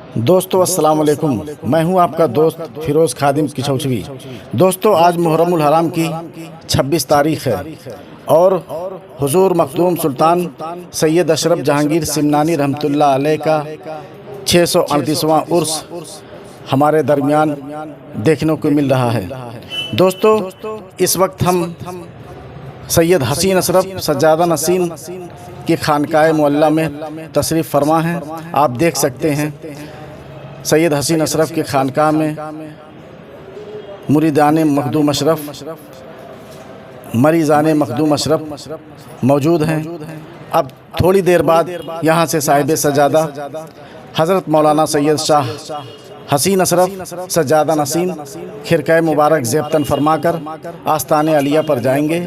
दोस्तों अस्सलाम वालेकुम। मैं हूं आपका दोस्त फिरोज़ खादिम किचौचवी। दोस्तों आज मुहर्रमुल हराम की 26 तारीख़ है और हुजूर मखदूम सुल्तान सैयद अशरफ जहांगीर सिमनानी रहमतुल्लाह अलैह का 638वां उर्स हमारे दरमियान देखने को मिल रहा है। दोस्तों इस वक्त हम सैयद हसीन अशरफ सज्जादा नसीन की खानकाए मुअल्ला में तशरीफ़ फरमा हैं। आप देख सकते हैं सैयद हसीन अशरफ के खानकाह में मुरीदान मखदूम अशरफ, मरीज़ान मखदूम अशरफ मौजूद हैं। अब थोड़ी देर बाद यहाँ से साहिब सज्जादा हज़रत मौलाना सैयद शाह हसीन अशरफ सज्जादा नसीन खिरकाए मुबारक ज़ेबतन फरमाकर आस्ताने अलिया पर जाएंगे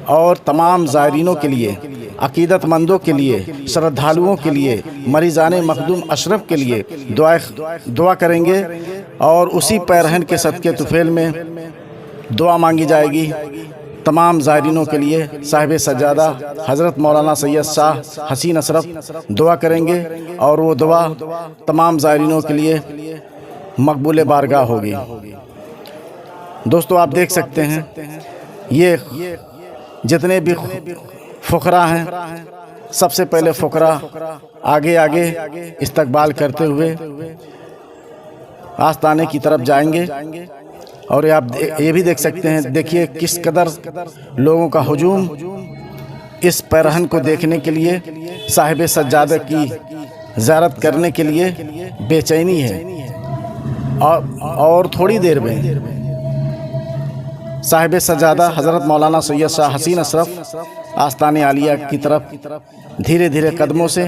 और तमाम ज़ायरीनों के लिए, अकीदतमंदों के लिए, श्रद्धालुओं के लिए, मरीज़ान मखदूम अशरफ के लिए दुआ करेंगे और उसी पैरहन के सदक़े तुफ़ैल में दुआ मांगी जाएगी। तमाम ज़ायरीनों के लिए साहिब सज्जादा हज़रत मौलाना सैयद शाह हसीन अशरफ दुआ करेंगे और वो दुआ तमाम ज़ायरीनों के लिए मकबूल बारगाह होगी। दोस्तों आप देख सकते हैं ये जितने भी फ़ुक़रा हैं, सबसे पहले फ़ुक़रा आगे आगे इस्तकबाल करते हुए आस्ताने की तरफ जाएंगे और आप ये भी देख सकते हैं, देखिए किस कदर लोगों का हुजूम इस पैरहन को देखने के लिए, साहिब सज्जादा की ज़ियारत करने के लिए बेचैनी है। और थोड़ी देर में साहिब सज्जादा हज़रत मौलाना सैयद शाह हसीन अशरफ आस्ताने आलिया की तरफ धीरे धीरे कदमों से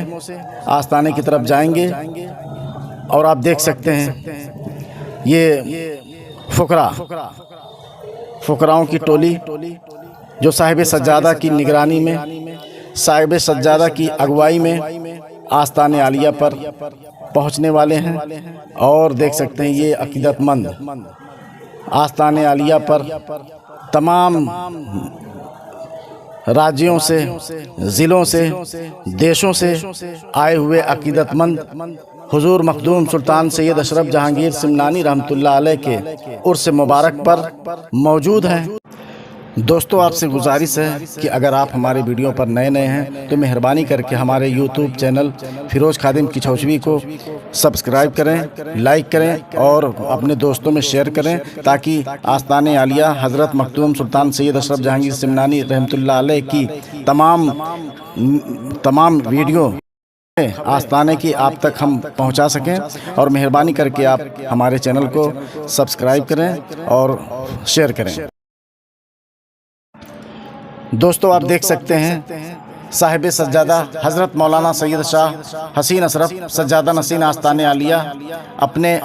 आस्ताने की तरफ जाएंगे और आप देख सकते हैं ये फ़ुक़राओं की टोली जो साहिब सज्जादा की निगरानी में, साहिब सज्जादा की अगुवाई में आस्ताने आलिया पर पहुंचने वाले हैं। और देख सकते हैं ये अकीदतमंद आस्ताने आलिया पर तमाम राज्यों से, ज़िलों से, देशों से आए हुए अकीदतमंद हुजूर मखदूम सुल्तान सैयद अशरफ जहांगीर सिमनानी रहमतुल्लाह अलैह के उर्स मुबारक पर मौजूद हैं। दोस्तों आपसे गुजारिश है कि अगर आप हमारे वीडियो पर नए हैं तो मेहरबानी करके हमारे यूट्यूब चैनल फिरोज़ खादिम किचौचवी को सब्सक्राइब करें, लाइक करें और अपने दोस्तों में शेयर करें ताकि आस्ताने आलिया हज़रत मखदूम सुल्तान सैयद अशरफ जहांगीर सिमनानी रहमतुल्लाह अलैह की तमाम वीडियो आस्ताने की आप तक हम पहुंचा सकें। और मेहरबानी करके आप हमारे चैनल को सब्सक्राइब करें और शेयर करें। दोस्तों आप देख सकते हैं साहिब सज्जादा हज़रत मौलाना सैयद शाह हसीन अशरफ सज्जादा नसीन आस्ताने आलिया अपने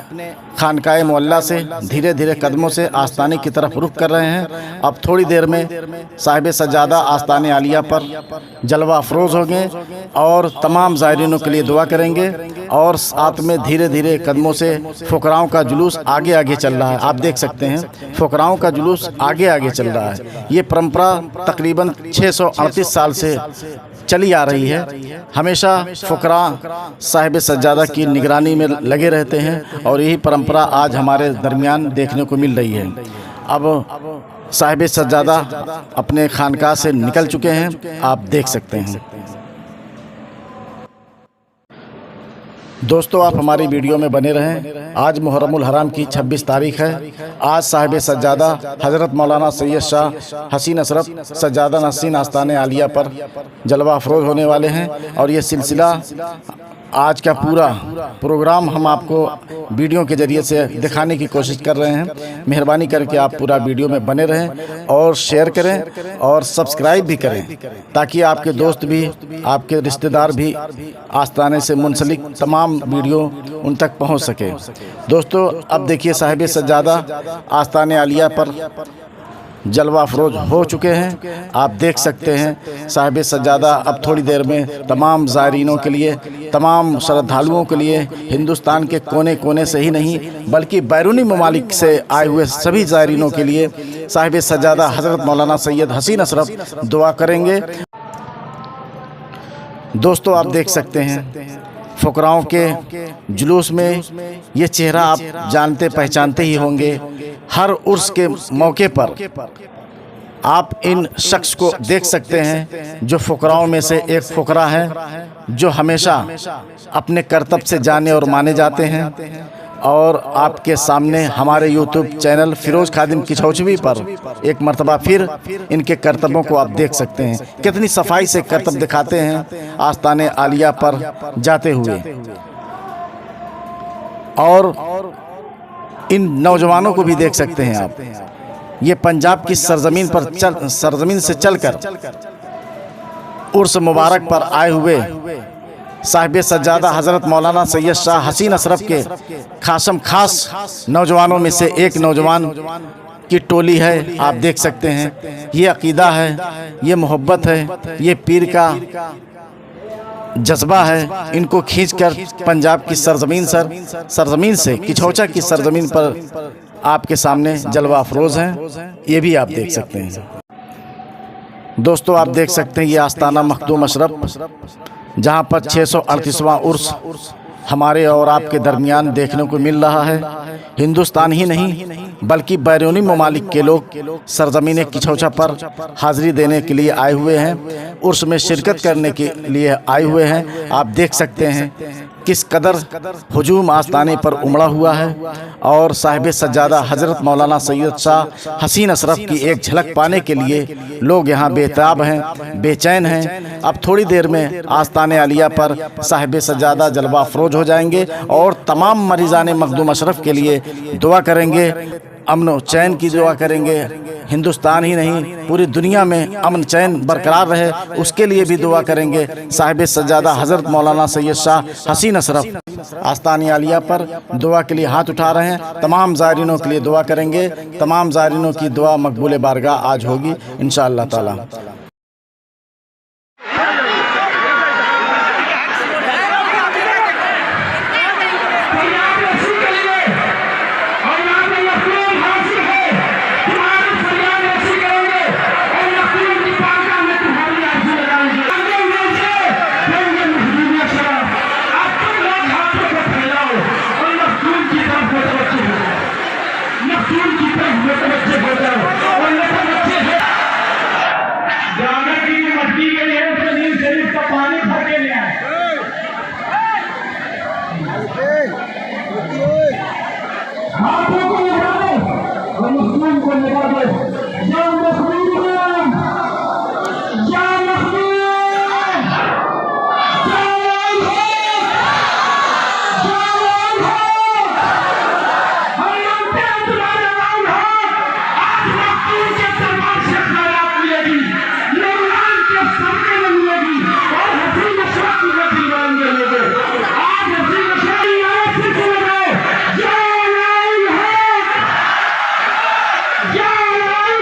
खानकाए मुअल्ला से धीरे धीरे कदमों से आस्ताने की तरफ रुख कर रहे हैं। अब थोड़ी देर में साहिब सज्जादा आस्ताने आलिया पर जलवा अफरोज़ होंगे और तमाम ज़ायरीनों के लिए दुआ करेंगे और साथ में धीरे धीरे कदमों से फ़ुक़राओं का जुलूस आगे आगे चल रहा है। आप देख सकते हैं फ़ुक़राओं का जुलूस आगे आगे चल रहा है। ये परंपरा तकरीबन 638 साल से चली आ रही है। हमेशा फ़ुक़रा साहिब सज्जादा की निगरानी में लगे रहते हैं और यही परंपरा आज हमारे दरमियान देखने को मिल रही है। अब साहिब सज्जादा अपने खानकाह से निकल चुके हैं, आप देख सकते हैं। दोस्तों आप हमारी वीडियो में बने रहें। आज मुहर्रमुल हराम की 26 तारीख़ है। आज साहिब सज्जादा हज़रत मौलाना सैयद शाह हसीन अशरफ सज्जादा नसीन आस्ताने आलिया पर जलवा अफरोज़ होने वाले हैं और ये सिलसिला आज का पूरा प्रोग्राम हम आपको वीडियो के ज़रिए से दिखाने की कोशिश कर रहे हैं। मेहरबानी करके आप पूरा वीडियो में बने रहें और शेयर करें और सब्सक्राइब भी करें ताकि आपके दोस्त भी, आपके रिश्तेदार भी आस्ताने से मुंसलिक तमाम वीडियो उन तक पहुंच सके। दोस्तों अब देखिए साहिब सज्जादा आस्ताने आलिया पर जलवा अफरोज हो चुके हैं। आप देख सकते हैं साहिब सज्जादा अब थोड़ी देर में तमाम ज़ायरीनों के लिए, तमाम श्रद्धालुओं के लिए, हिंदुस्तान के कोने कोने से ही नहीं बल्कि बैरूनी ममालिक से आए हुए सभी ज़ायरीनों के लिए साहिब सज्जादा हज़रत मौलाना सैयद हसीन अशरफ दुआ करेंगे। दोस्तों आप देख सकते हैं फुकराओं के जुलूस में ये चेहरा आप जानते पहचानते ही होंगे। हर उर्स के मौके पर आप इन शख्स को देख सकते हैं जो फुकराओं में से एक फुकरा है, जो हमेशा अपने कर्तव्य से जाने और माने जाते हैं। और आपके सामने हमारे यूट्यूब चैनल फिरोज खादिम किछौछवी पर एक मर्तबा फिर इनके कर्तव्यों को आप देख सकते हैं। कितनी सफाई से कर्तव्य दिखाते हैं आस्ताने आलिया पर जाते हुए। और इन नौजवानों को भी देख सकते हैं आप। ये पंजाब की सरजमीन से चलकर उर्स मुबारक पर आए हुए साहिब सज्जादा हज़रत मौलाना सैयद शाह हसीन अशरफ के खासम खास नौजवानों में से एक नौजवान की टोली है। आप देख सकते हैं, ये अकीदा है, ये मोहब्बत है, ये पीर का जज्बा है। इनको खींचकर पंजाब की सरजमीन से किछौछा की सरजमीन पर आपके सामने जलवा अफरोज हैं। ये भी आप देख सकते हैं। दोस्तों, आप देख सकते हैं ये आस्ताना मखदूम अशरफ, जहां पर 638वां उर्स हमारे और आपके दरमियान देखने को मिल रहा है। हिंदुस्तान ही नहीं बल्कि बैरूनी ममालिक के लोग सरजमीन किछौछा पर हाजिरी देने के लिए आए हुए हैं, उर्स में शिरकत करने के लिए आए हुए हैं। आप देख सकते हैं किस कदर हुजूम आस्ताने पर उमड़ा हुआ है। और साहिब सज्जादा हज़रत मौलाना सैयद शाह हसीन अशरफ की एक झलक पाने के लिए लोग यहाँ बेताब हैं, बेचैन हैं। अब थोड़ी देर में आस्ताने आलिया पर साहिब सज्जादा जलवा अफरोज हो जाएंगे और तमाम मरीज़ान मखदूम अशरफ के लिए दुआ करेंगे, अमन चैन की दुआ करेंगे। हिंदुस्तान ही नहीं पूरी दुनिया में अमन चैन बरकरार रहे, उसके लिए भी दुआ करेंगे। साहिब सज्जादा हज़रत मौलाना सैयद शाह हसीन अशरफ आस्ताने आलिया पर दुआ के लिए हाथ उठा रहे हैं। तमाम ज़ायरीनों के लिए दुआ करेंगे। तमाम ज़ायरीनों की दुआ मकबूल बारगाह आज होगी इंशाअल्लाह ताला। Yeah!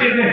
देते हैं